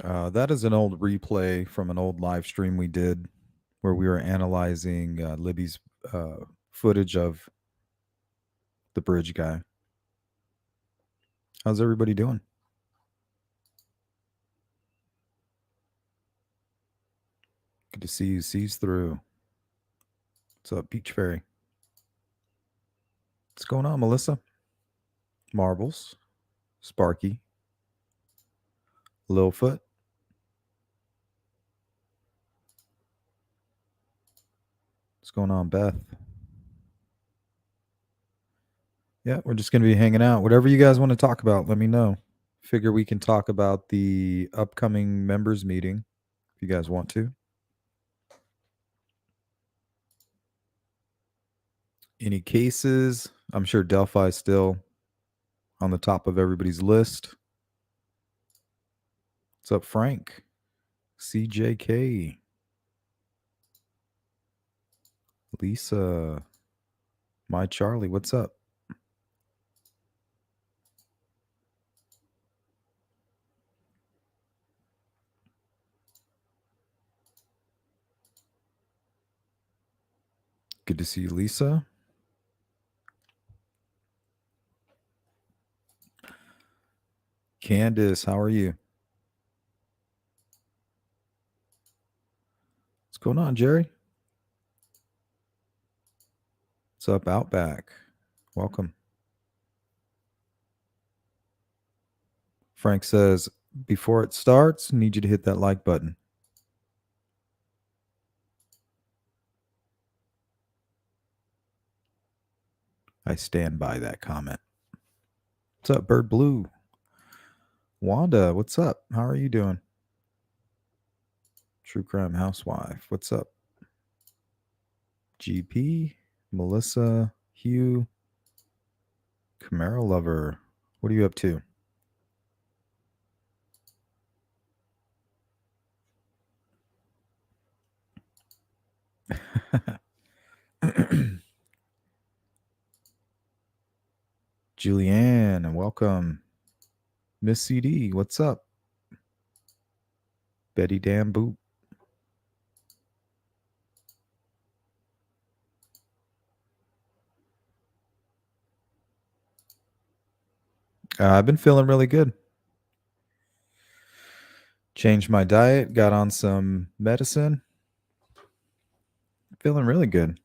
That is an old replay from an old live stream we did where we were analyzing Libby's footage of the bridge guy. How's everybody doing? Good to see you. Sees through. What's up, Peach Fairy? What's going on, Melissa? Marbles, Sparky, Lilfoot. What's going on, Beth? Yeah, we're just going to be hanging out. Whatever you guys want to talk about, let me know. Figure we can talk about the upcoming members meeting if you guys want to. Any cases? I'm sure Delphi's still on the top of everybody's list. What's up, Frank? CJK. Lisa. My Charlie, what's up? Good to see you, Lisa. Candace, how are you? What's going on, Jerry? What's up, Outback? Welcome. Frank says, before it starts, need you to hit that like button. I stand by that comment. What's up, Bird Blue? Wanda, what's up? How are you doing? True Crime Housewife, what's up? GP, Melissa, Hugh, Camaro Lover, what are you up to? Julianne, welcome. Miss CD, what's up? Betty Dan Boop. I've been feeling really good. Changed my diet, got on some medicine. Feeling really good.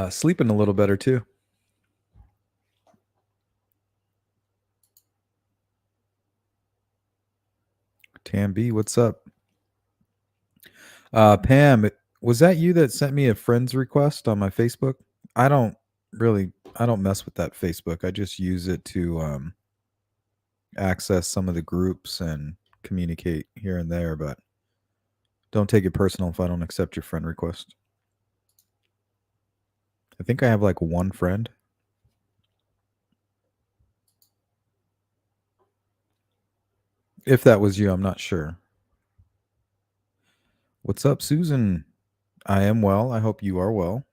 Sleeping a little better too. Tam B, what's up? Pam, was that you that sent me a friend's request on my Facebook? I don't mess with that Facebook. I just use it to access some of the groups and communicate here and there, but don't take it personal if I don't accept your friend request. I think I have like one friend. If that was you, I'm not sure. What's up, Susan? I am well. I hope you are well.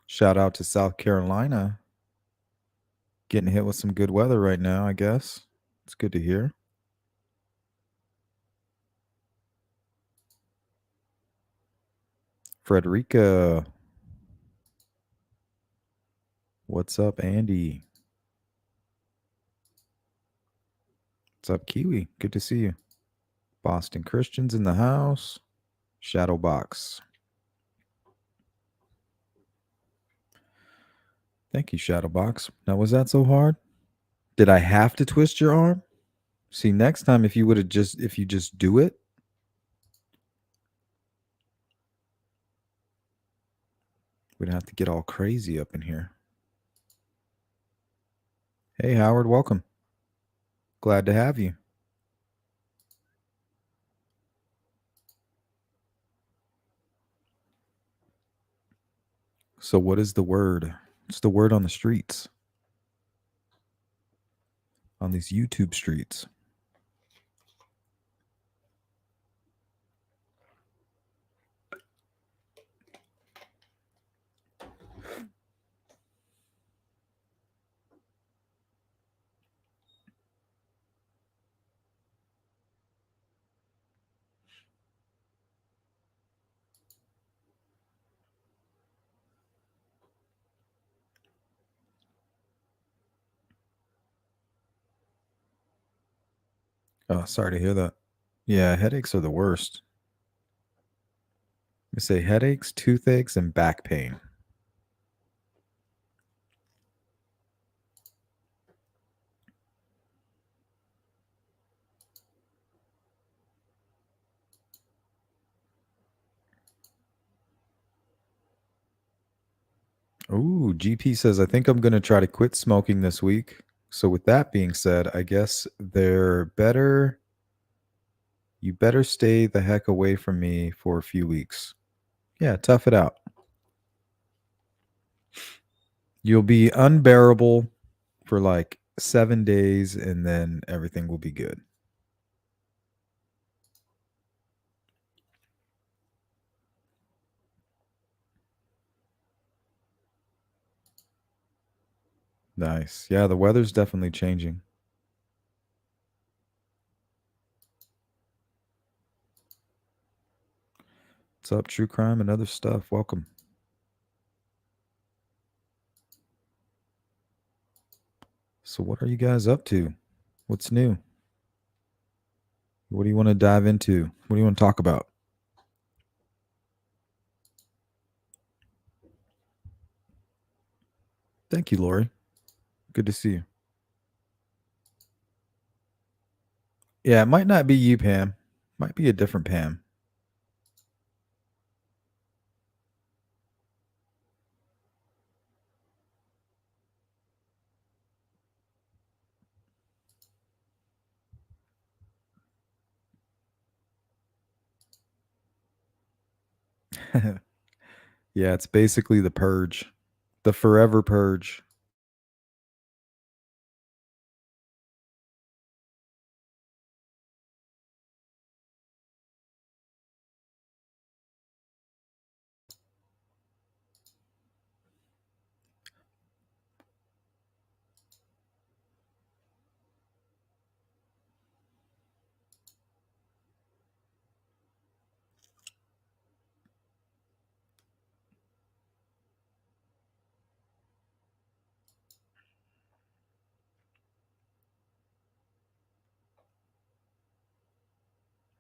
Shout out to South Carolina. Getting hit with some good weather right now, I guess. It's good to hear. Frederica. What's up, Andy? What's up, Kiwi? Good to see you. Boston Christians in the house. Shadowbox. Thank you, Shadowbox. Now, was that so hard? Did I have to twist your arm? See, next time if you just do it, we'd have to get all crazy up in here. Hey, Howard, welcome. Glad to have you. So, what is the word? What's the word on the streets? On these YouTube streets? Oh, sorry to hear that. Yeah, headaches are the worst. We say headaches, toothaches, and back pain. Ooh, GP says, I think I'm going to try to quit smoking this week. So, with that being said, I guess you better stay the heck away from me for a few weeks. Yeah, tough it out. You'll be unbearable for like 7 days and then everything will be good. Nice. Yeah, the weather's definitely changing. What's up, true crime and other stuff? Welcome. So, what are you guys up to? What's new? What do you want to dive into? What do you want to talk about? Thank you, Lori. Good to see you. Yeah, it might not be you, Pam. Might be a different Pam. Yeah, it's basically the purge, the forever purge.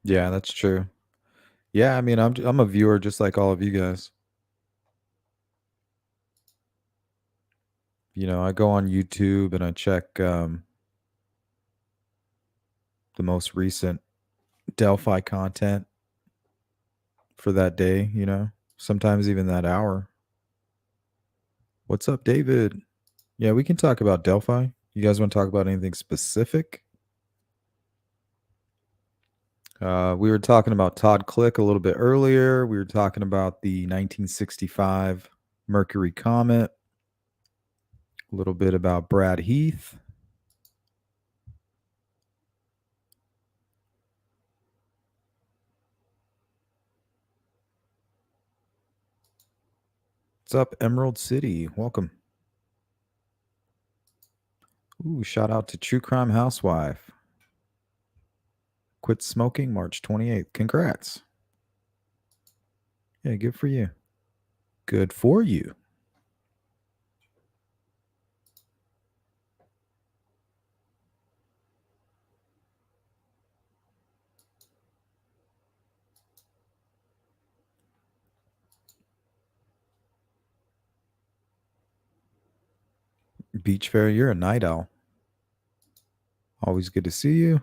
Yeah, that's true. Yeah, I mean, I'm a viewer just like all of you guys. I go on YouTube and I check the most recent Delphi content for that day. Sometimes even that hour. What's up, David? Yeah, we can talk about Delphi. You guys want to talk about anything specific? We were talking about Todd Click a little bit earlier. We were talking about the 1965 Mercury Comet, a little bit about Brad Heath. What's up, Emerald City? Welcome. Ooh, shout out to True Crime Housewife. Quit smoking March 28th. Congrats. Yeah, good for you. Good for you. Beach Fair, you're a night owl. Always good to see you.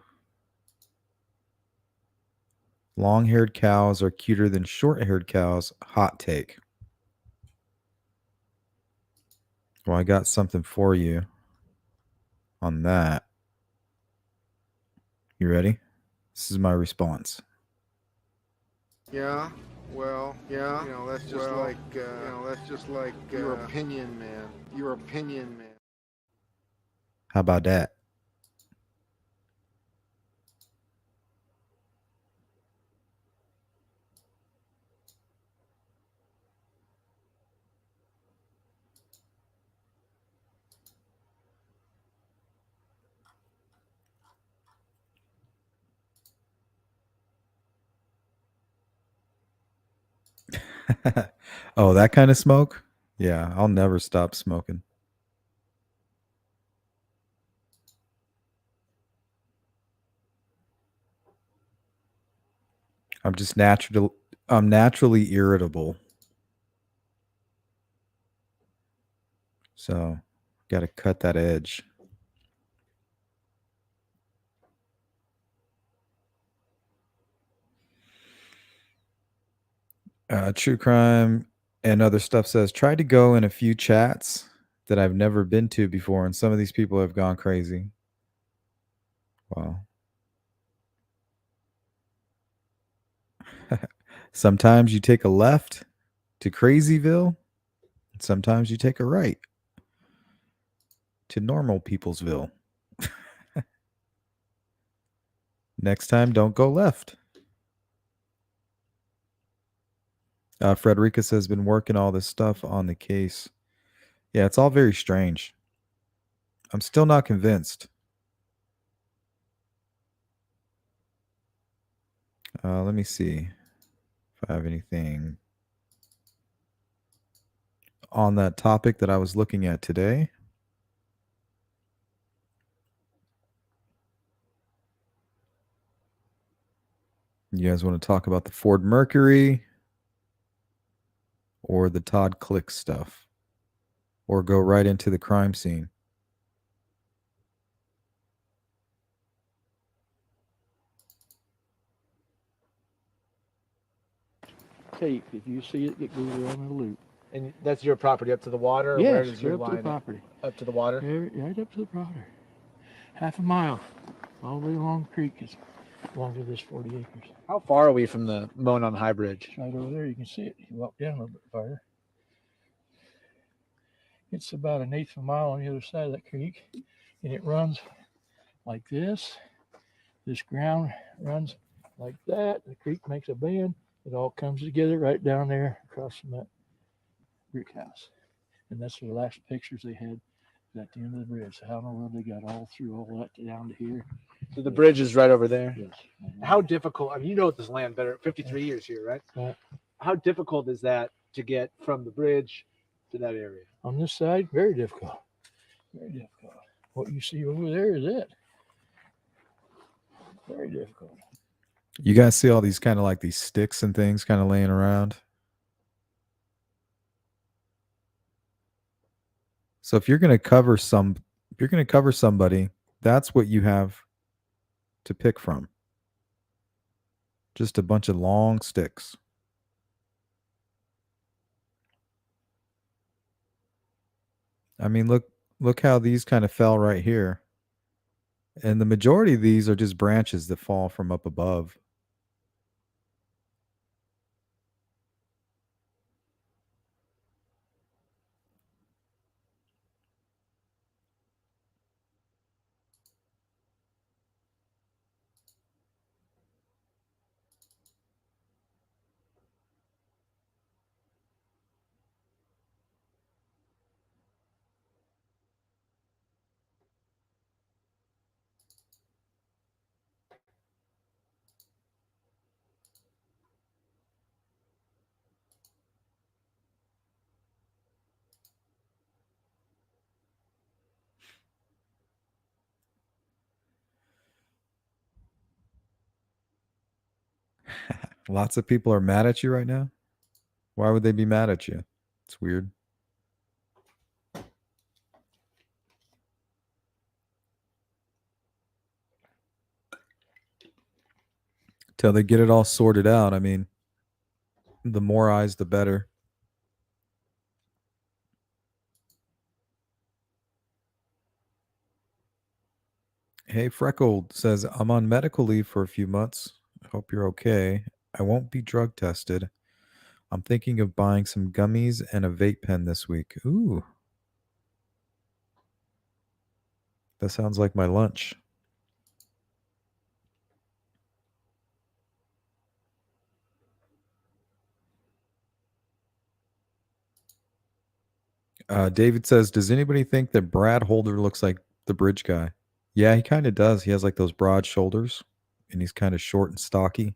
Long haired cows are cuter than short haired cows. Hot take. Well, I got something for you on that. You ready? This is my response. Yeah, well, yeah, that's just like your opinion, man. Your opinion, man. How about that? Oh, that kind of smoke? Yeah, I'll never stop smoking. I'm just natural. I'm naturally irritable, so got to cut that edge. True crime and other stuff says tried to go in a few chats that I've never been to before, and some of these people have gone crazy. Wow. Sometimes you take a left to Crazyville, sometimes you take a right to Normal Peoplesville. Next time, don't go left. Frederica says, been working all this stuff on the case. Yeah, it's all very strange. I'm still not convinced. Let me see if I have anything on that topic that I was looking at today. You guys want to talk about the Ford Mercury or the Todd Click stuff? Or go right into the crime scene? Tape. If you see it, it goes around a loop. And that's your property up to the water? Or Yes, where does your up to the line property. up to the water? Right up to the water. Half a mile, all the way along the creek is longer than this 40 acres. How far are we from the Monon High Bridge? It's right over there. You can see it. You walk down a little bit farther. It's about an eighth of a mile on the other side of that creek, and it runs like this. This ground runs like that. The creek makes a bend. It all comes together right down there across from that brick house. And that's the last pictures they had at the end of the bridge. So how in the world they got all through all that down to here? So the bridge is right over there? Yes. How difficult, I mean, you know this land better, 53 years here, right? Right. How difficult is that to get from the bridge to that area? On this side, very difficult. Very difficult. What you see over there is it. Very difficult. You guys see all these kind of like these sticks and things kind of laying around? So if you're going to cover somebody, that's what you have to pick from. Just a bunch of long sticks. I mean, look how these kind of fell right here. And the majority of these are just branches that fall from up above. Lots of people are mad at you right now. Why would they be mad at you? It's weird. Till they get it all sorted out. I mean, the more eyes, the better. Hey, Freckled says, I'm on medical leave for a few months. I hope you're okay. I won't be drug tested. I'm thinking of buying some gummies and a vape pen this week. Ooh. That sounds like my lunch. David says, does anybody think that Brad Holder looks like the bridge guy? Yeah, he kind of does. He has like those broad shoulders, and he's kind of short and stocky.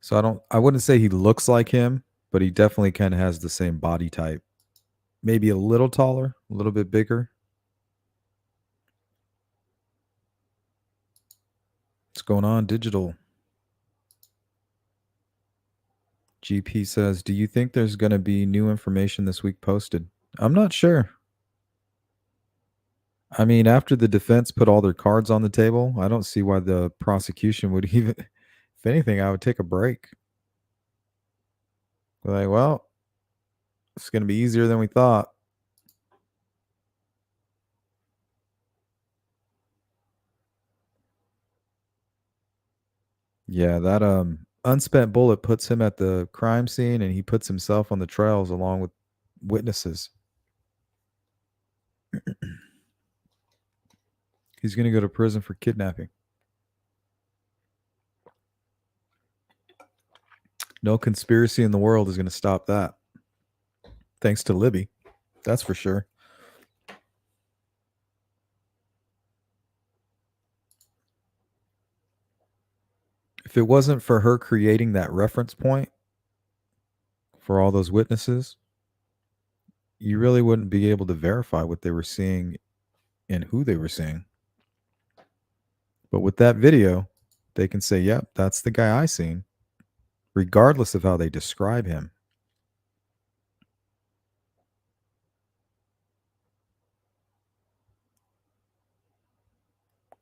So I wouldn't say he looks like him, but he definitely kind of has the same body type. Maybe a little taller, a little bit bigger. What's going on, digital? GP says, do you think there's going to be new information this week posted? I'm not sure. I mean, after the defense put all their cards on the table, I don't see why the prosecution would even, if anything, I would take a break. We're like, well, it's going to be easier than we thought. Yeah, that unspent bullet puts him at the crime scene and he puts himself on the trails along with witnesses. He's going to go to prison for kidnapping. No conspiracy in the world is going to stop that. Thanks to Libby. That's for sure. If it wasn't for her creating that reference point for all those witnesses, you really wouldn't be able to verify what they were seeing and who they were seeing. But with that video, they can say, yep, that's the guy I seen, regardless of how they describe him.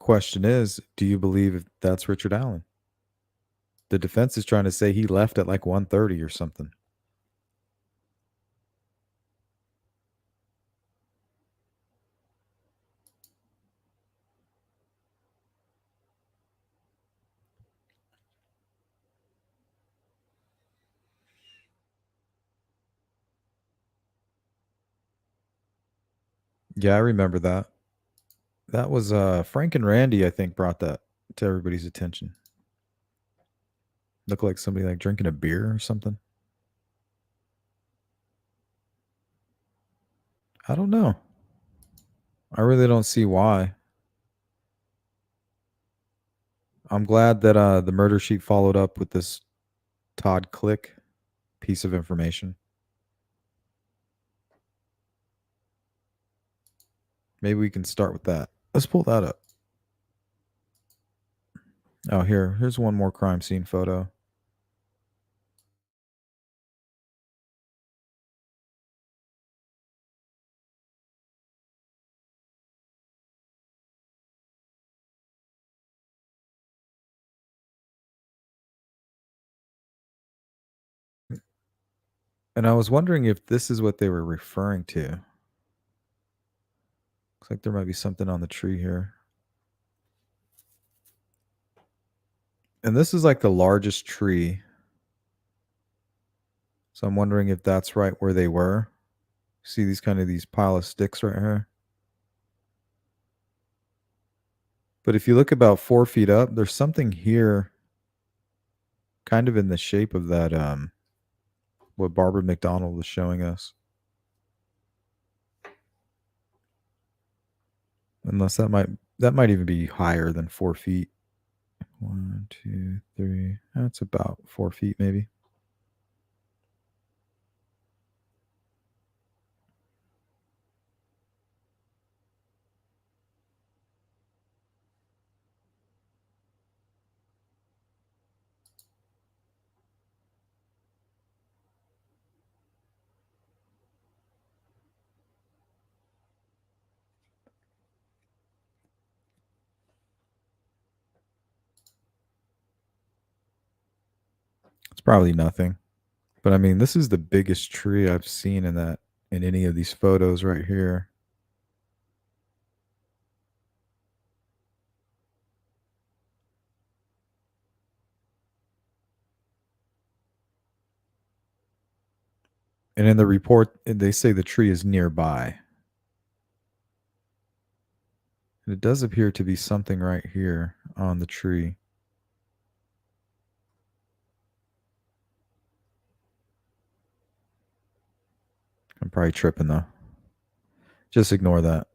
Question is, do you believe that's Richard Allen? The defense is trying to say he left at like 1:30 or something. Yeah, I remember that. That was Frank and Randy, I think, brought that to everybody's attention. Looked like somebody like drinking a beer or something. I don't know. I really don't see why. I'm glad that the murder sheet followed up with this Todd Click piece of information. Maybe we can start with that. Let's pull that up. Oh, here's one more crime scene photo. And I was wondering if this is what they were referring to. Looks like there might be something on the tree here. And this is like the largest tree. So I'm wondering if that's right where they were. See these pile of sticks right here? But if you look about 4 feet up, there's something here kind of in the shape of that what Barbara McDonald was showing us. Unless that might even be higher than 4 feet. 1, 2, 3. That's about 4 feet maybe. It's probably nothing. But I mean, this is the biggest tree I've seen in any of these photos right here. And in the report, they say the tree is nearby. And it does appear to be something right here on the tree. I'm probably tripping though. Just ignore that.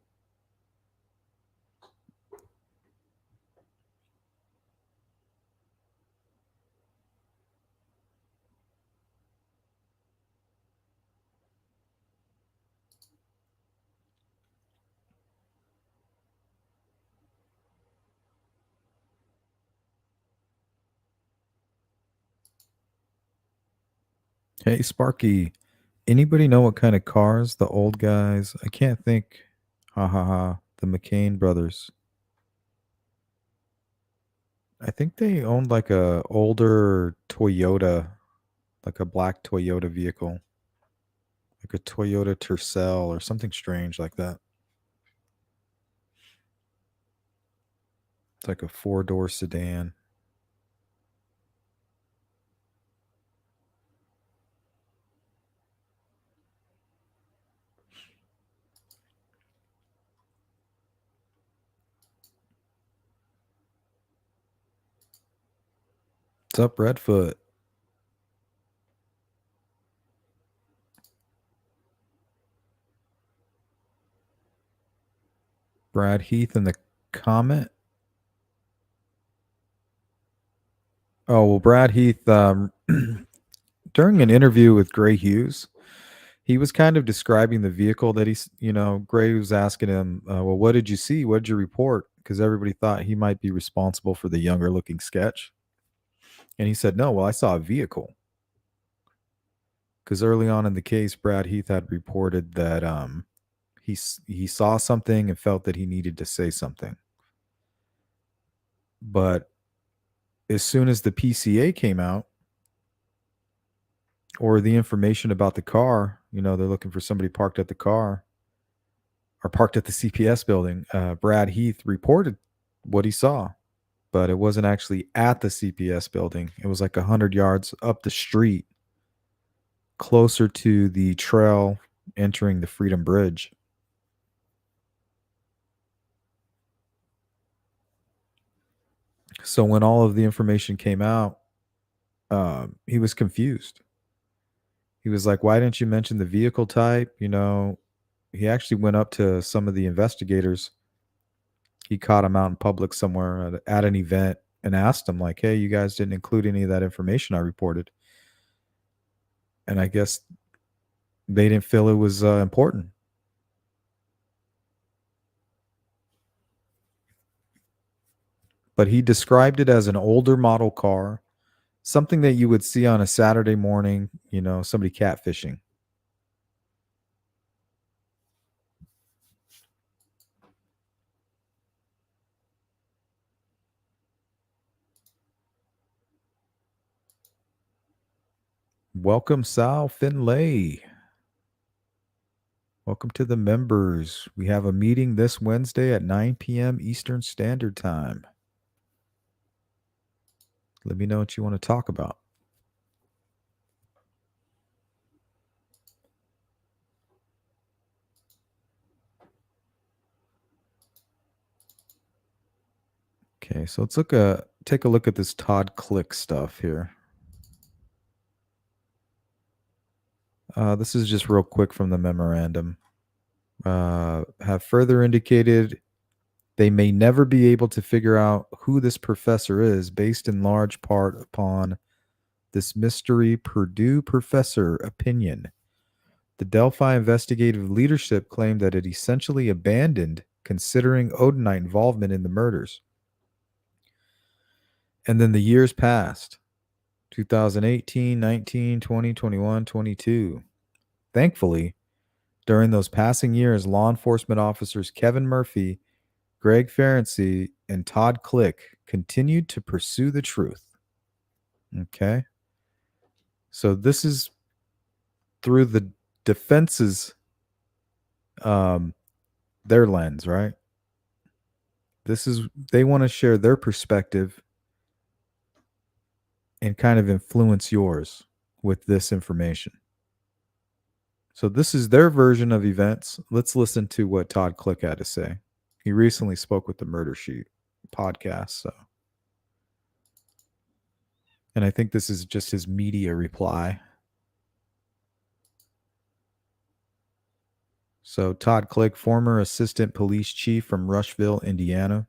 Hey, Sparky. Anybody know what kind of cars the old guys? I can't think. Ha ha ha. The McCain brothers. I think they owned like a older Toyota, like a black Toyota vehicle, like a Toyota Tercel or something strange like that. It's like a 4-door sedan. What's up, Redfoot? Brad Heath in the comment. Oh, well, Brad Heath, during an interview with Gray Hughes, he was kind of describing the vehicle that Gray was asking him, well, what did you see? What did you report? Because everybody thought he might be responsible for the younger looking sketch. And he said, no, well, I saw a vehicle. Because early on in the case, Brad Heath had reported that he saw something and felt that he needed to say something. But as soon as the PCA came out, or the information about the car, they're looking for somebody parked at the car or parked at the CPS building. Brad Heath reported what he saw, but it wasn't actually at the CPS building. It was like 100 yards up the street, closer to the trail entering the Freedom Bridge. So when all of the information came out, he was confused. He was like, why didn't you mention the vehicle type? He actually went up to some of the investigators. He caught him out in public somewhere at an event and asked him, like, hey, you guys didn't include any of that information I reported. And I guess they didn't feel it was important. But he described it as an older model car, something that you would see on a Saturday morning, somebody catfishing. Welcome, Sal Finlay. Welcome to the members. We have a meeting this Wednesday at 9 p.m. Eastern Standard Time. Let me know what you want to talk about. Okay, so let's take a look at this Todd Click stuff here. This is just real quick from the memorandum. Have further indicated they may never be able to figure out who this professor is, based in large part upon this mystery Purdue professor opinion. The Delphi investigative leadership claimed that it essentially abandoned considering Odinite involvement in the murders. And then the years passed. 2018, 19, 20, 21, 22. Thankfully, during those passing years, law enforcement officers Kevin Murphy, Greg Ferenczi, and Todd Click continued to pursue the truth. Okay? So this is through the defense's their lens, right? They want to share their perspective and kind of influence yours with this information. So this is their version of events. Let's listen to what Todd Click had to say. He recently spoke with the Murder Sheet podcast, and I think this is just his media reply. So Todd Click, former assistant police chief from Rushville, Indiana.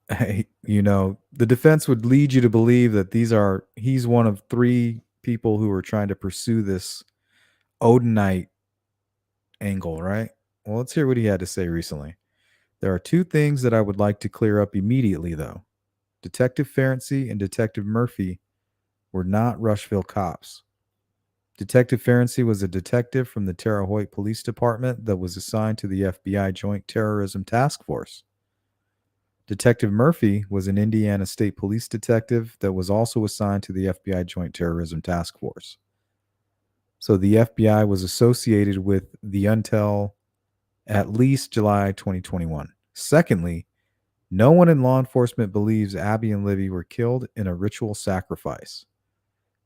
The defense would lead you to believe that he's one of 3 people who are trying to pursue this Odinite angle, right? Well, let's hear what he had to say recently. There are 2 things that I would like to clear up immediately, though. Detective Ferenczi and Detective Murphy were not Rushville cops. Detective Ferenczi was a detective from the Terre Haute Police Department that was assigned to the FBI Joint Terrorism Task Force. Detective Murphy was an Indiana State Police detective that was also assigned to the FBI Joint Terrorism Task Force. So the FBI was associated with the until at least July 2021. Secondly, no one in law enforcement believes Abby and Libby were killed in a ritual sacrifice.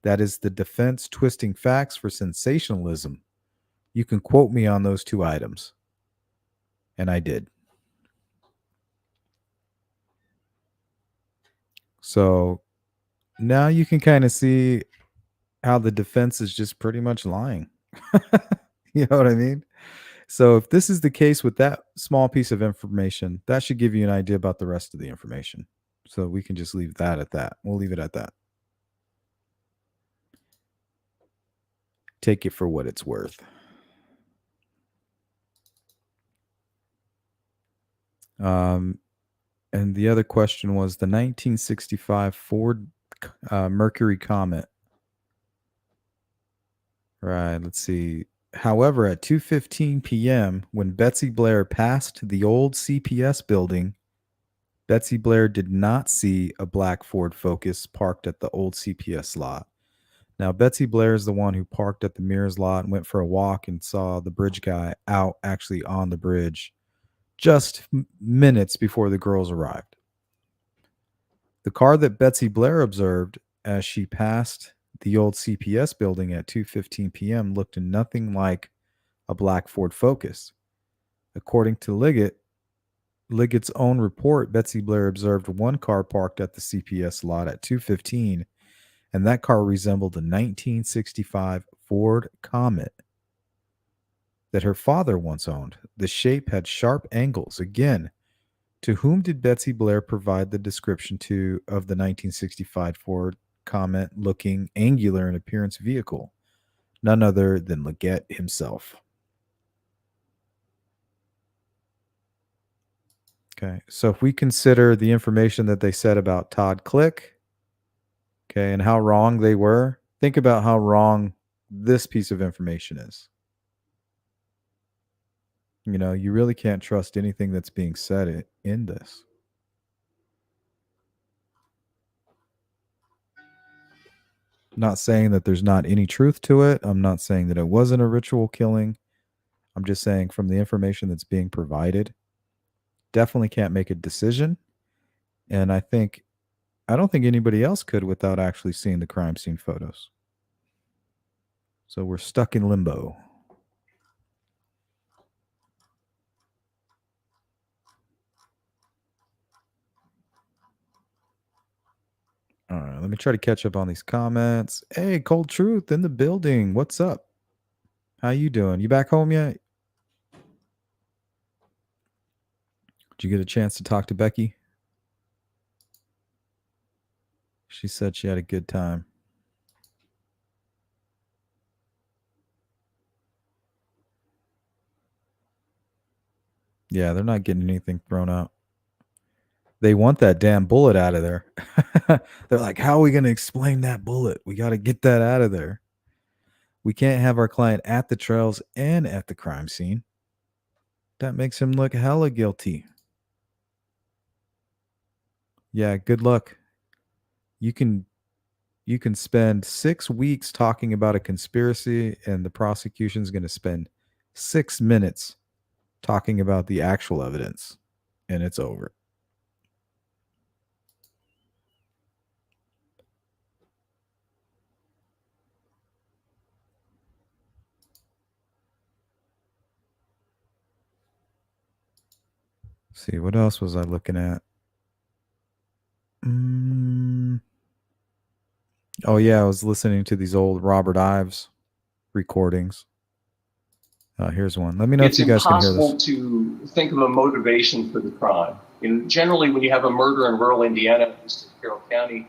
That is the defense twisting facts for sensationalism. You can quote me on those two items. And I did. So now you can kind of see how the defense is just pretty much lying. You know what I mean? So if this is the case with that small piece of information, that should give you an idea about the rest of the information. So we can just leave that at that. We'll leave it at that. Take it for what it's worth. And the other question was the 1965 Ford Mercury Comet. Right, let's see. However, at 2:15 p.m., when Betsy Blair passed the old CPS building, Betsy Blair did not see a black Ford Focus parked at the old CPS lot. Now, Betsy Blair is the one who parked at the Mears lot and went for a walk and saw the bridge guy out actually on the bridge just minutes before the girls arrived. The car that Betsy Blair observed as she passed the old CPS building at 2:15 p.m. looked nothing like a black Ford Focus. According to Liggett's own report, Betsy Blair observed one car parked at the CPS lot at 2:15, and that car resembled a 1965 Ford Comet that her father once owned. The shape had sharp angles. Again, to whom did Betsy Blair provide the description of the 1965 Ford Comet looking angular in appearance vehicle? None other than Liggett himself. Okay, so if we consider the information that they said about Todd Click, okay, and how wrong they were, think about how wrong this piece of information is. You know, you really can't trust anything that's being said in this. I'm not saying that there's not any truth to it. I'm not saying that it wasn't a ritual killing. I'm just saying from the information that's being provided, definitely can't make a decision. And I don't think anybody else could without actually seeing the crime scene photos. So we're stuck in limbo. All right, let me try to catch up on these comments. Hey, Cold Truth in the building. What's up? How you doing? You back home yet? Did you get a chance to talk to Becky? She said she had a good time. Yeah, they're not getting anything thrown out. They want that damn bullet out of there. They're like, how are we going to explain that bullet? We got to get that out of there. We can't have our client at the trails and at the crime scene. That makes him look hella guilty. Yeah, good luck. You can spend 6 weeks talking about a conspiracy, and the prosecution's going to spend 6 minutes talking about the actual evidence, and it's over. See, what else was I looking at? Oh yeah, I was listening to these old Robert Ives recordings. Here's one. Let me know if you guys can hear this. It's impossible to think of a motivation for the crime. Generally, when you have a murder in rural Indiana, in Carroll County,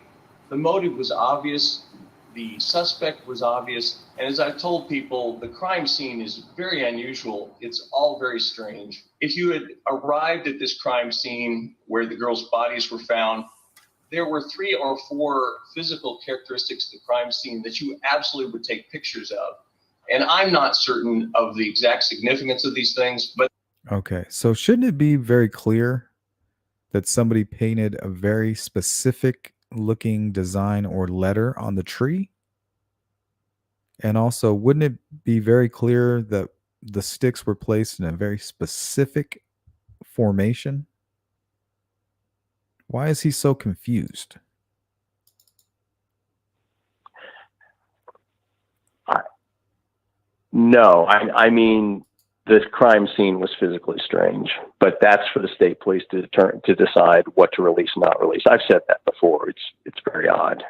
the motive was obvious, the suspect was obvious, and as I've told people, the crime scene is very unusual. It's all very strange. If you had arrived at this crime scene where the girls' bodies were found, there were 3 or 4 physical characteristics of the crime scene that you absolutely would take pictures of. And I'm not certain of the exact significance of these things, but Okay, so shouldn't it be very clear that somebody painted a very specific looking design or letter on the tree? And also, wouldn't it be very clear that the sticks were placed in a very specific formation? Why is he so confused? No, I mean, the crime scene was physically strange, but that's for the state police to decide what to release and not release. I've said that before. It's very odd.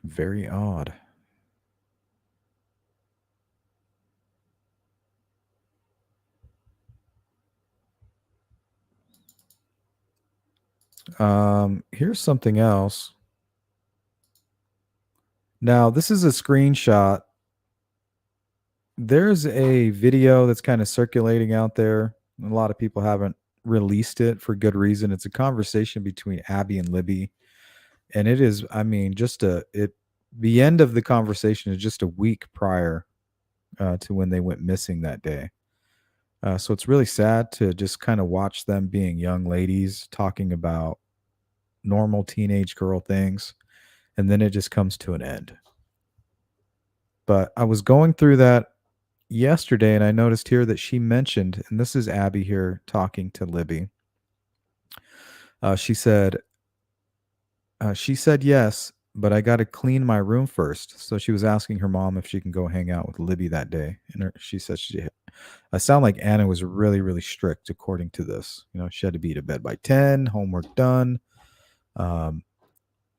Very odd. Here's something else. Now, this is a screenshot. There's a video that's kind of circulating out there. A lot of people haven't released it for good reason. It's a conversation between Abby and Libby. And it is, I mean, the end of the conversation is just a week prior to when they went missing that day. So it's really sad to just kind of watch them being young ladies talking about normal teenage girl things, and then it just comes to an end. But I was going through that yesterday, and I noticed here that she mentioned, and this is Abby here talking to Libby. She said yes, but I got to clean my room first. So she was asking her mom if she can go hang out with Libby that day, and she said I sound like Anna was really, really strict according to this. You know, she had to be to bed by 10, homework done.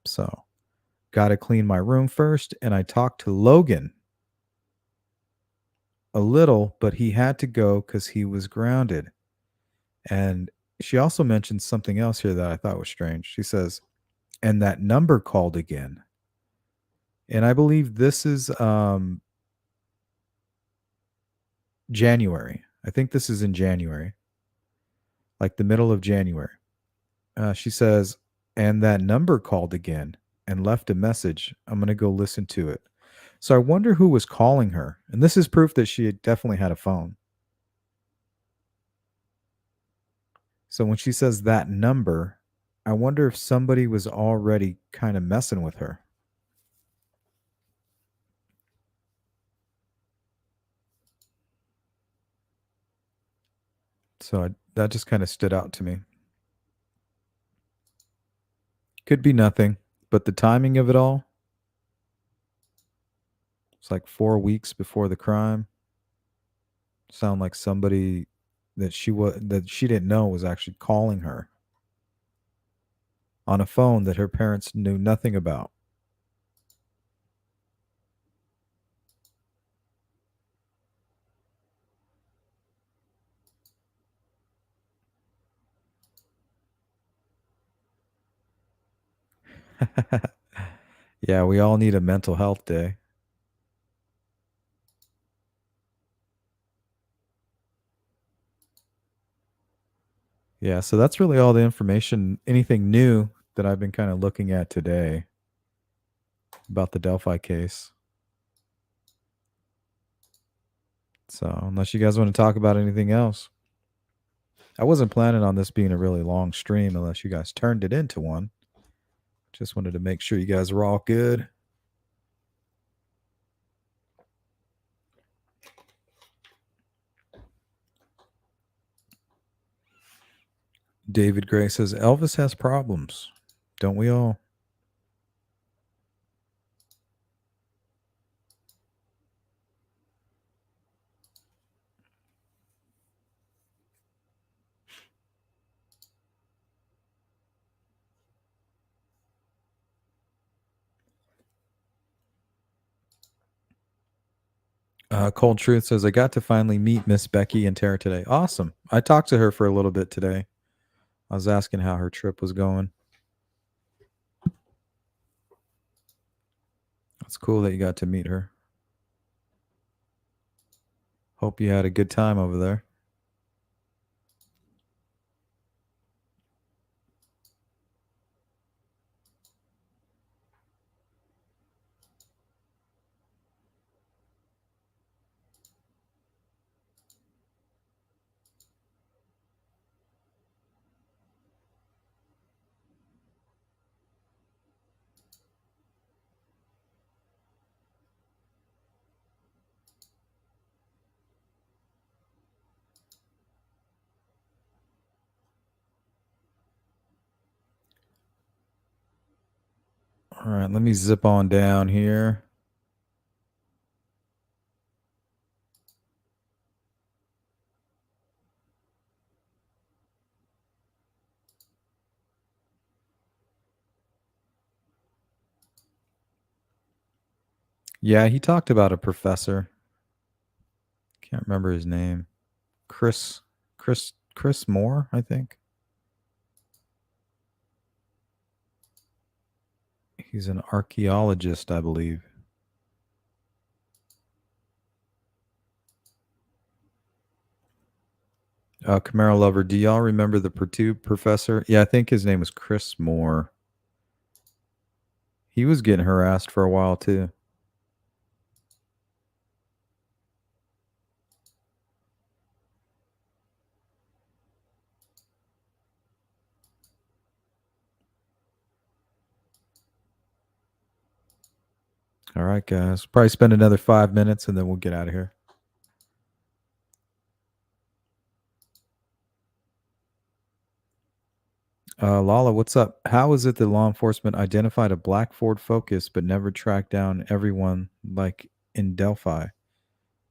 So got to clean my room first. And I talked to Logan a little, but he had to go because he was grounded. And she also mentioned something else here that I thought was strange. She says, and that number called again. And I believe this is January. I think this is in January, like the middle of January. She says, and that number called again and left a message. I'm going to go listen to it. So I wonder who was calling her. And this is proof that she definitely had a phone. So when she says that number, I wonder if somebody was already kind of messing with her. So that just kind of stood out to me. Could be nothing, but the timing of it all, it's like 4 weeks before the crime. Sound like somebody that she didn't know was actually calling her on a phone that her parents knew nothing about. Yeah, we all need a mental health day. Yeah, so that's really all the information, anything new that I've been kind of looking at today about the Delphi case. So, unless you guys want to talk about anything else. I wasn't planning on this being a really long stream unless you guys turned it into one. Just wanted to make sure you guys were all good. David Gray says, Elvis has problems. Don't we all? Cold Truth says, I got to finally meet Miss Becky and Tara today. Awesome. I talked to her for a little bit today. I was asking how her trip was going. It's cool that you got to meet her. Hope you had a good time over there. All right, let me zip on down here. Yeah, he talked about a professor. Can't remember his name. Chris Moore, I think. He's an archaeologist, I believe. Camaro Lover, do y'all remember the Purdue professor? Yeah, I think his name was Chris Moore. He was getting harassed for a while, too. All right, guys. Probably spend another 5 minutes and then we'll get out of here. Lala, what's up? How is it that law enforcement identified a black Ford Focus but never tracked down everyone like in Delphi?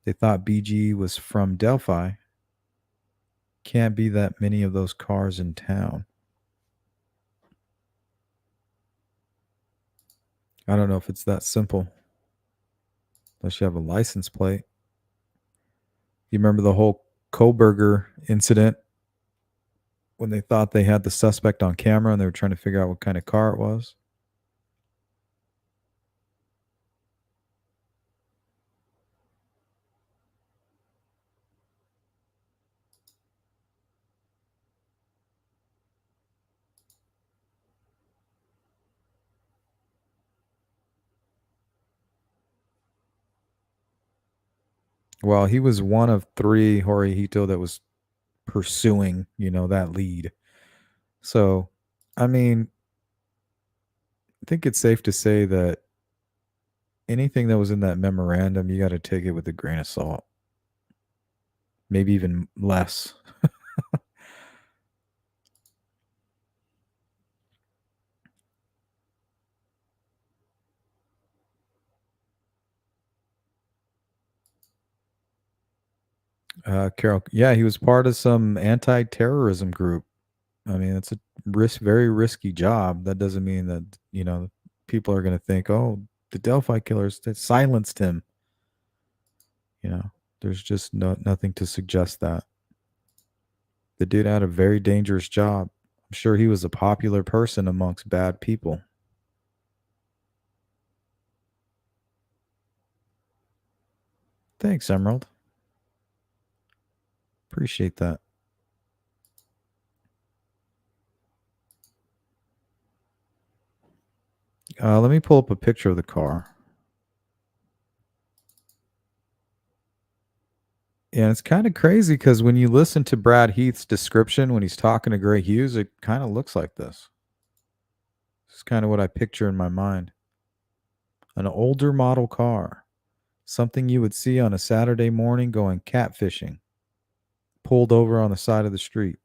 They thought BG was from Delphi. Can't be that many of those cars in town. I don't know if it's that simple. Unless you have a license plate. You remember the whole Koberger incident when they thought they had the suspect on camera and they were trying to figure out what kind of car it was? Well, he was one of 3 Horihito that was pursuing, that lead. So, I mean, I think it's safe to say that anything that was in that memorandum, you got to take it with a grain of salt. Maybe even less. Carol, yeah, he was part of some anti-terrorism group. I mean, it's a very risky job. That doesn't mean that, people are going to think, oh, the Delphi killers, they silenced him. There's just nothing to suggest that. The dude had a very dangerous job. I'm sure he was a popular person amongst bad people. Thanks, Emerald. Appreciate that. Let me pull up a picture of the car. And it's kind of crazy because when you listen to Brad Heath's description when he's talking to Gray Hughes, it kind of looks like this. It's kind of what I picture in my mind. An older model car. Something you would see on a Saturday morning going catfishing. Pulled over on the side of the street.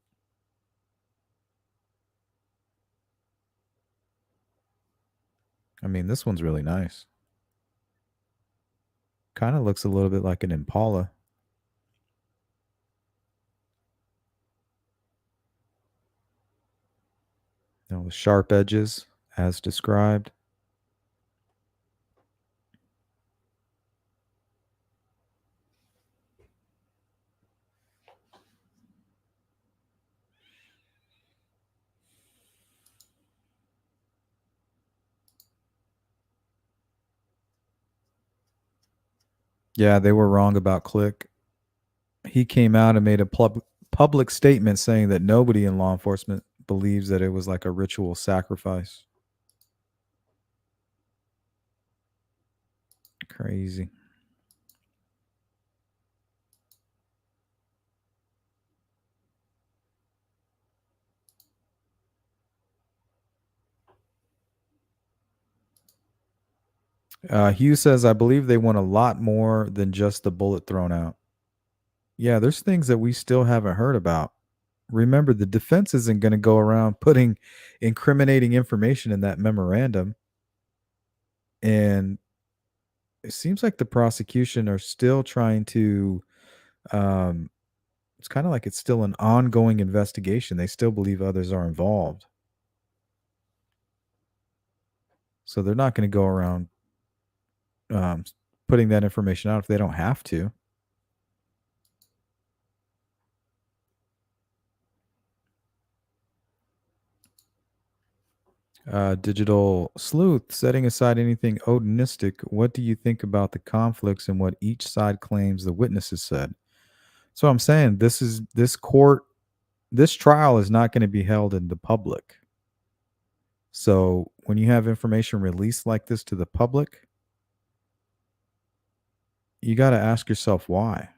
I mean, this one's really nice. Kind of looks a little bit like an Impala. The sharp edges as described. Yeah, they were wrong about Click. He came out and made a public statement saying that nobody in law enforcement believes that it was like a ritual sacrifice. Crazy. Hugh says, I believe they want a lot more than just the bullet thrown out. Yeah, there's things that we still haven't heard about. Remember, the defense isn't going to go around putting incriminating information in that memorandum. And it seems like the prosecution are still trying to, it's kind of like it's still an ongoing investigation. They still believe others are involved. So they're not going to go around putting that information out if they don't have to. Digital Sleuth, setting aside anything Odinistic, what do you think about the conflicts and what each side claims the witnesses said? So I'm saying this trial is not going to be held in the public. So when you have information released like this to the public, you got to ask yourself why.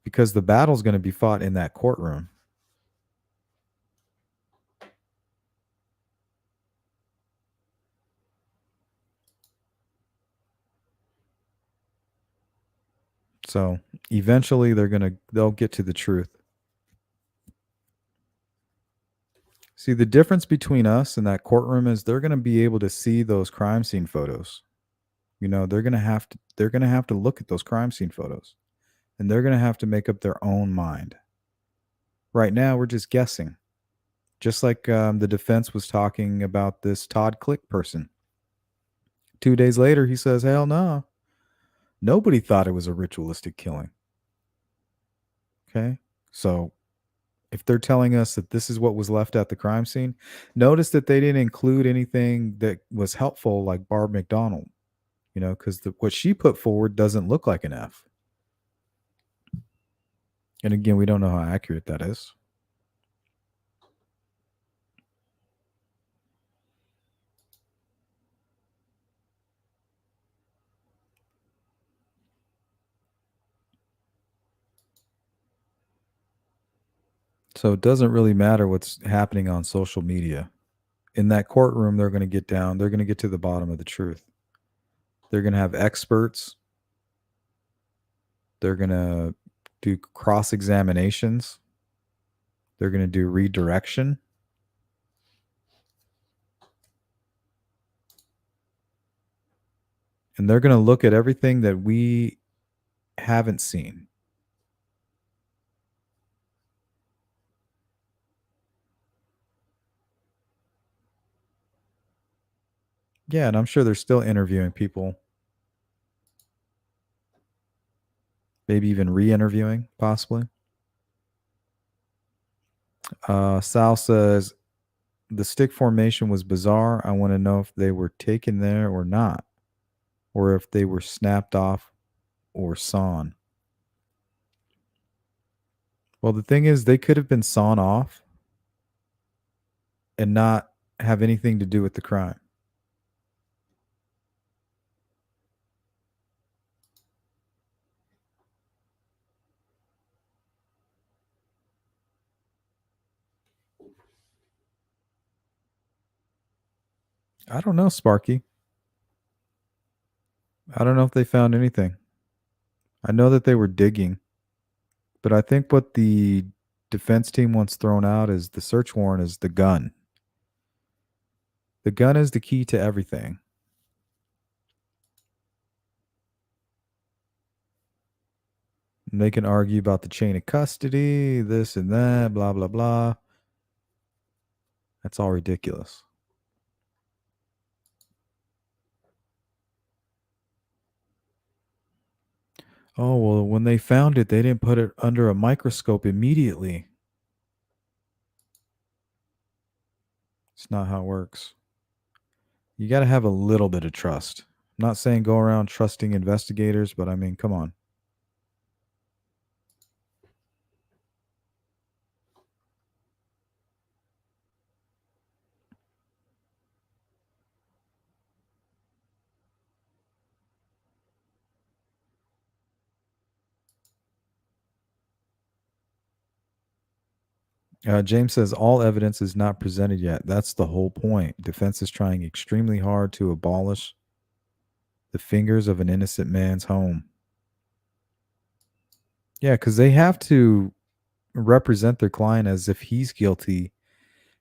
Because the battle's going to be fought in that courtroom. So eventually they'll get to the truth. See, the difference between us and that courtroom is they're going to be able to see those crime scene photos. You know, they're going to have to look at those crime scene photos, and they're going to have to make up their own mind. Right now, we're just guessing. Just like the defense was talking about this Todd Click person. 2 days later, he says, hell no. Nobody thought it was a ritualistic killing. Okay? So if they're telling us that this is what was left at the crime scene, notice that they didn't include anything that was helpful like Barb McDonald, you know, because what she put forward doesn't look like an F. And again, we don't know how accurate that is. So it doesn't really matter what's happening on social media. In that courtroom, they're going to get down. They're going to get to the bottom of the truth. They're going to have experts. They're going to do cross-examinations. They're going to do redirection. And they're going to look at everything that we haven't seen. Yeah, and I'm sure they're still interviewing people. Maybe even re-interviewing, possibly. Sal says, the stick formation was bizarre. I want to know if they were taken there or not, or if they were snapped off or sawn. Well, the thing is, they could have been sawn off and not have anything to do with the crime. I don't know, Sparky. I don't know if they found anything. I know that they were digging, but I think what the defense team wants thrown out is the search warrant is the gun. The gun is the key to everything. And they can argue about the chain of custody, this and that, blah, blah, blah. That's all ridiculous. Oh, well, when they found it, they didn't put it under a microscope immediately. It's not how it works. You got to have a little bit of trust. I'm not saying go around trusting investigators, but I mean, come on. James says all evidence is not presented yet. That's the whole point. Defense is trying extremely hard to abolish the fingers of an innocent man's home. Yeah, because they have to represent their client as if he's guilty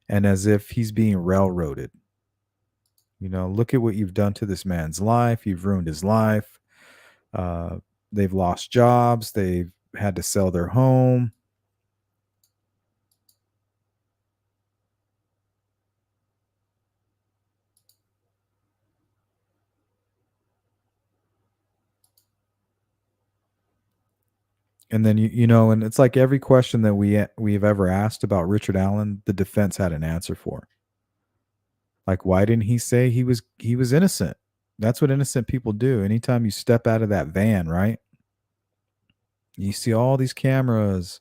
and as if he's being railroaded. You know, look at what you've done to this man's life. You've ruined his life. Uh, they've lost jobs. They've had to sell their home. And then you know, and it's like every question that we've ever asked about Richard Allen, the defense had an answer for. Like, why didn't he say he was innocent? That's what innocent people do. Anytime you step out of that van, right? You see all these cameras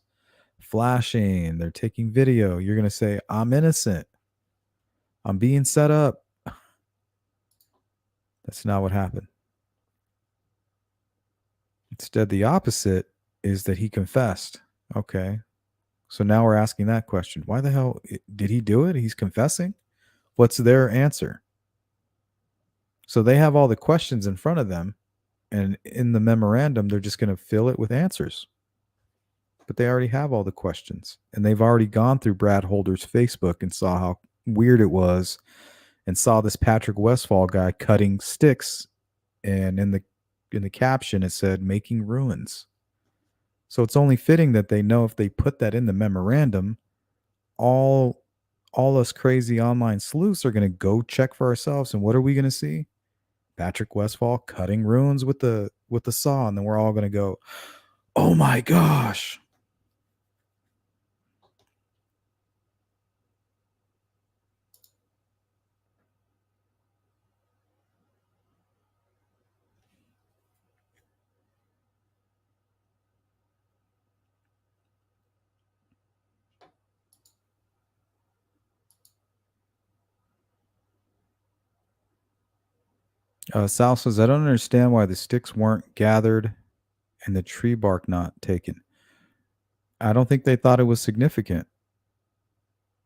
flashing, they're taking video. You're going to say, I'm innocent. I'm being set up. That's not what happened. Instead, the opposite is that he confessed. Okay. So now we're asking that question. Why the hell did he do it? He's confessing. What's their answer? So they have all the questions in front of them. And in the memorandum, they're just going to fill it with answers. But they already have all the questions. And they've already gone through Brad Holder's Facebook and saw how weird it was and saw this Patrick Westphal guy cutting sticks. And in the caption, it said, making ruins. So it's only fitting that they know if they put that in the memorandum, all us crazy online sleuths are going to go check for ourselves. And what are we going to see? Patrick Westphal cutting ruins with the saw, and then we're all going to go, oh my gosh. Sal says, I don't understand why the sticks weren't gathered and the tree bark not taken. I don't think they thought it was significant.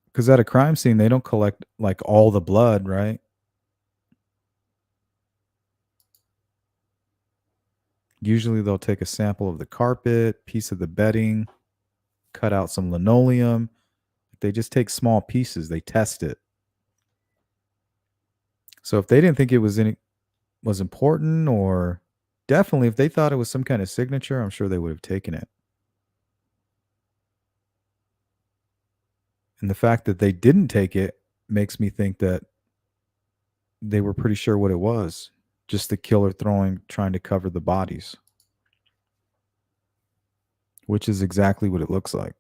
Because at a crime scene, they don't collect like all the blood, right? Usually they'll take a sample of the carpet, piece of the bedding, cut out some linoleum. They just take small pieces. They test it. So if they didn't think it was important, or definitely if they thought it was some kind of signature, I'm sure they would have taken it. And the fact that they didn't take it makes me think that they were pretty sure what it was. Just the killer trying to cover the bodies. Which is exactly what it looks like.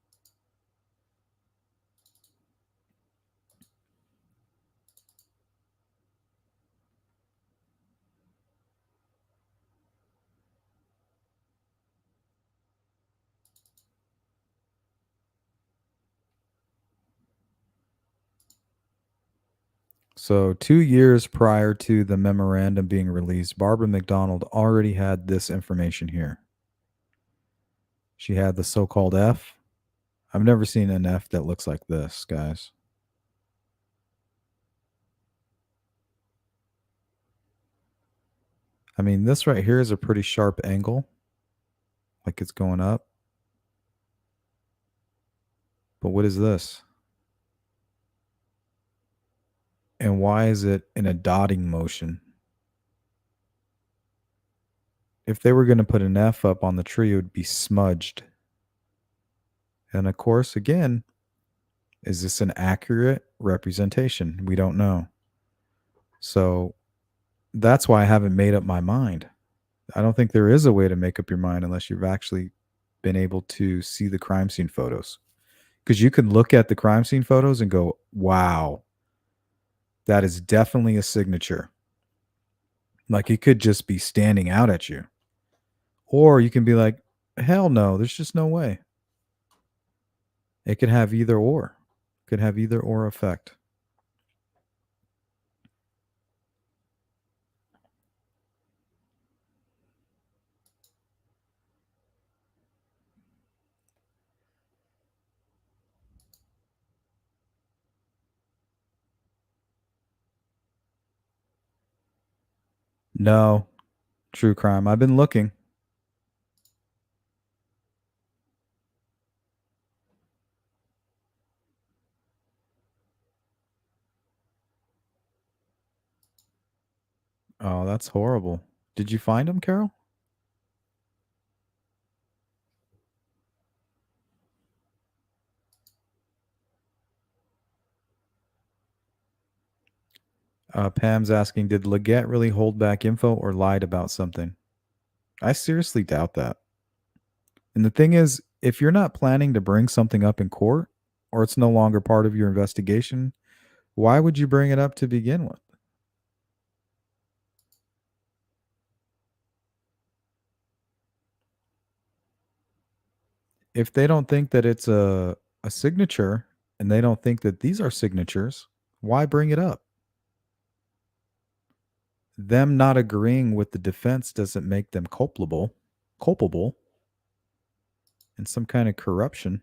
So 2 years prior to the memorandum being released, Barbara McDonald already had this information here. She had the so-called F. I've never seen an F that looks like this, guys. I mean, this right here is a pretty sharp angle. Like it's going up. But what is this? And why is it in a dotting motion? If they were going to put an F up on the tree, it would be smudged. And of course, again, is this an accurate representation? We don't know. So that's why I haven't made up my mind. I don't think there is a way to make up your mind unless you've actually been able to see the crime scene photos. Because you can look at the crime scene photos and go, wow, that is definitely a signature. Like it could just be standing out at you. Or you can be like, hell no, there's just no way. It could have either or. Could have either or effect. No, true crime. I've been looking. Oh, that's horrible. Did you find him, Carol? Pam's asking, did Leggett really hold back info or lied about something? I seriously doubt that. And the thing is, if you're not planning to bring something up in court or it's no longer part of your investigation, why would you bring it up to begin with? If they don't think that it's a signature and they don't think that these are signatures, why bring it up? Them not agreeing with the defense doesn't make them culpable in some kind of corruption.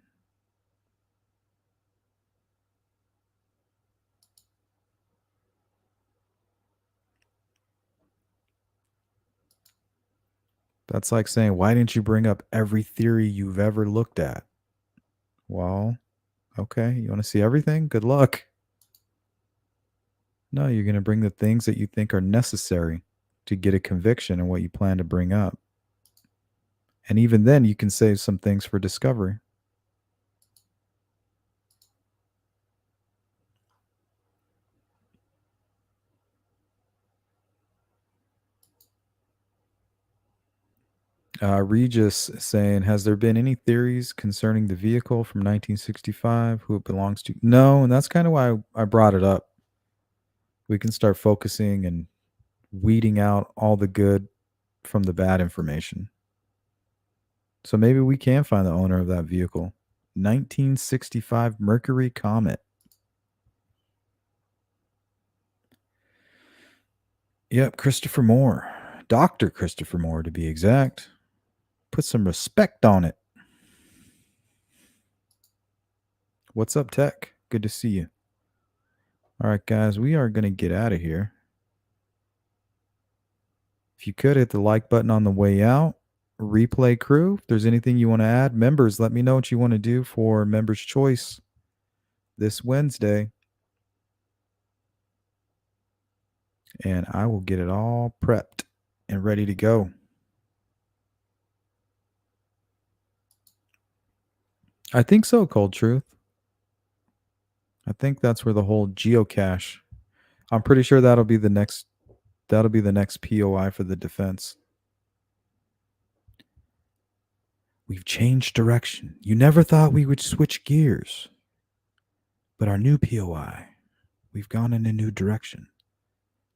That's like saying, why didn't you bring up every theory you've ever looked at? Well, okay, you want to see everything? Good luck. No, you're going to bring the things that you think are necessary to get a conviction and what you plan to bring up. And even then, you can save some things for discovery. Regis saying, has there been any theories concerning the vehicle from 1965, who it belongs to? No, and that's kind of why I brought it up. We can start focusing and weeding out all the good from the bad information. So maybe we can find the owner of that vehicle. 1965 Mercury Comet. Yep, Christopher Moore. Dr. Christopher Moore, to be exact. Put some respect on it. What's up, Tech? Good to see you. All right, guys, we are going to get out of here. If you could, hit the like button on the way out. Replay crew, if there's anything you want to add. Members, let me know what you want to do for Members' Choice this Wednesday. And I will get it all prepped and ready to go. I think so, Cold Truth. I think that's where the whole geocache. I'm pretty sure that'll be the next POI for the defense. We've changed direction. You never thought we would switch gears. But our new POI, we've gone in a new direction.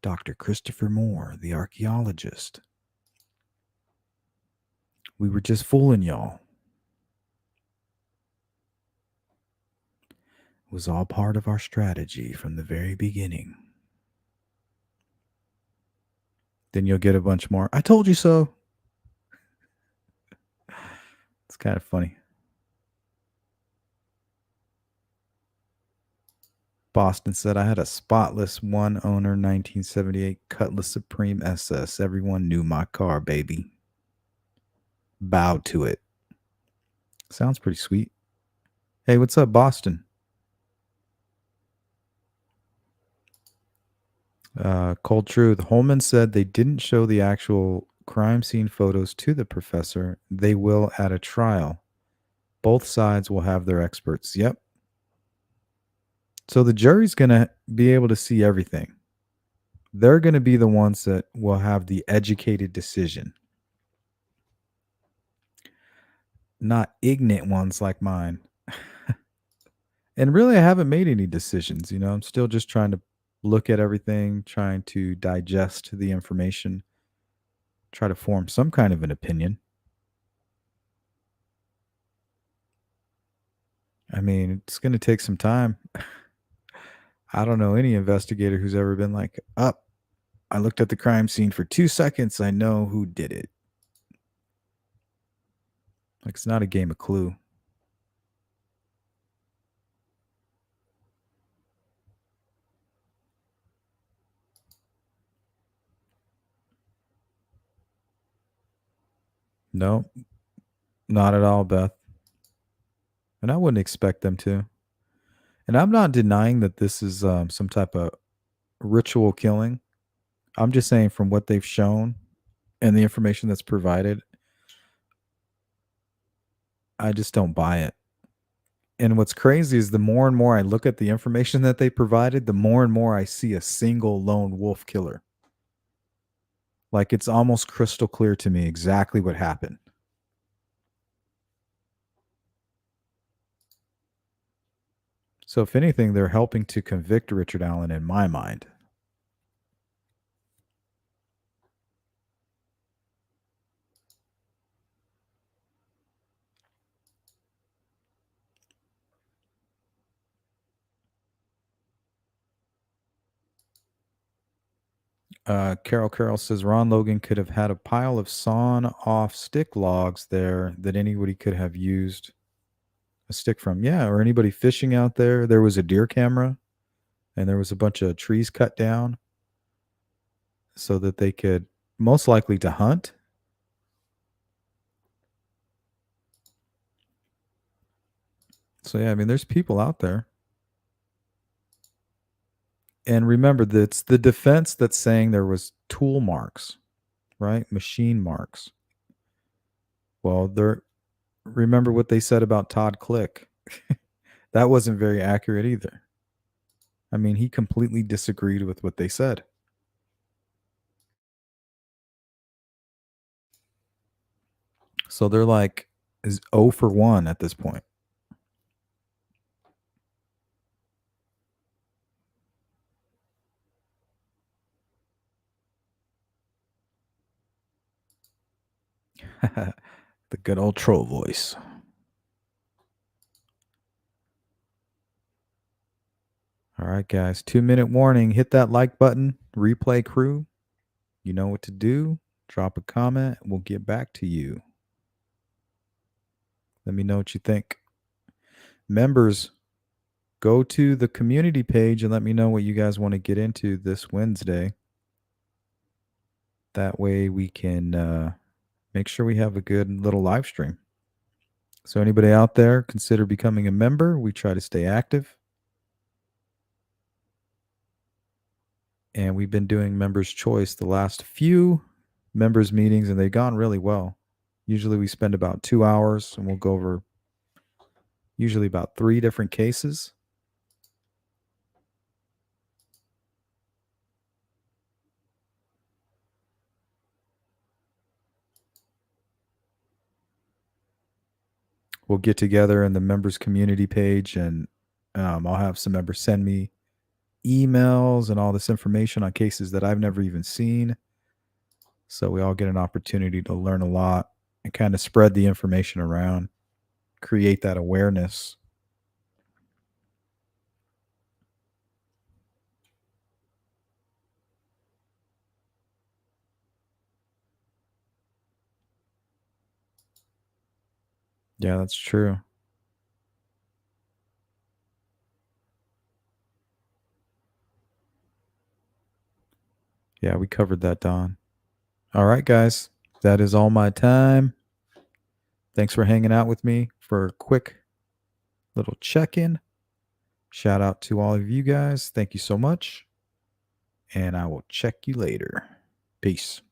Dr. Christopher Moore, the archaeologist. We were just fooling y'all. It was all part of our strategy from the very beginning. Then you'll get a bunch more. I told you so. It's kind of funny. Boston said, I had a spotless one owner 1978 Cutlass Supreme SS. Everyone knew my car, baby. Bowed to it. Sounds pretty sweet. Hey, what's up, Boston? Cold Truth. Holman said they didn't show the actual crime scene photos to the professor. They will at a trial. Both sides will have their experts. Yep. So the jury's going to be able to see everything. They're going to be the ones that will have the educated decision. Not ignorant ones like mine. And really, I haven't made any decisions. You know, I'm still just trying to look at everything, trying to digest the information, try to form some kind of an opinion. I mean, it's going to take some time. I don't know any investigator who's ever been like, up, I looked at the crime scene for 2 seconds. I know who did it. Like, it's not a game of Clue. No, not at all, Beth. And I wouldn't expect them to. And I'm not denying that this is some type of ritual killing. I'm just saying from what they've shown and the information that's provided, I just don't buy it. And what's crazy is the more and more I look at the information that they provided, the more and more I see a single lone wolf killer. Like, it's almost crystal clear to me exactly what happened. So if anything, they're helping to convict Richard Allen in my mind. Carol says Ron Logan could have had a pile of sawn off stick logs there that anybody could have used a stick from. Yeah, or anybody fishing out there. There was a deer camera and there was a bunch of trees cut down so that they could, most likely to hunt. So yeah, I mean, there's people out there. And remember, that's the defense that's saying there was tool marks, right? Machine marks. Well, remember what they said about Todd Click. That wasn't very accurate either. I mean, he completely disagreed with what they said. So they're like is 0 for 1 at this point. The good old troll voice. All right, guys. 2-minute warning. Hit that like button. Replay crew. You know what to do. Drop a comment. We'll get back to you. Let me know what you think. Members, go to the community page and let me know what you guys want to get into this Wednesday. That way we can make sure we have a good little live stream. So anybody out there, consider becoming a member. We try to stay active. And we've been doing Members Choice the last few members meetings, and they've gone really well. Usually we spend about 2 hours, and we'll go over usually about 3 different cases. We'll get together in the members community page, and I'll have some members send me emails and all this information on cases that I've never even seen. So we all get an opportunity to learn a lot and kind of spread the information around, create that awareness. Yeah, that's true. Yeah, we covered that, Don. All right, guys. That is all my time. Thanks for hanging out with me for a quick little check-in. Shout out to all of you guys. Thank you so much. And I will check you later. Peace.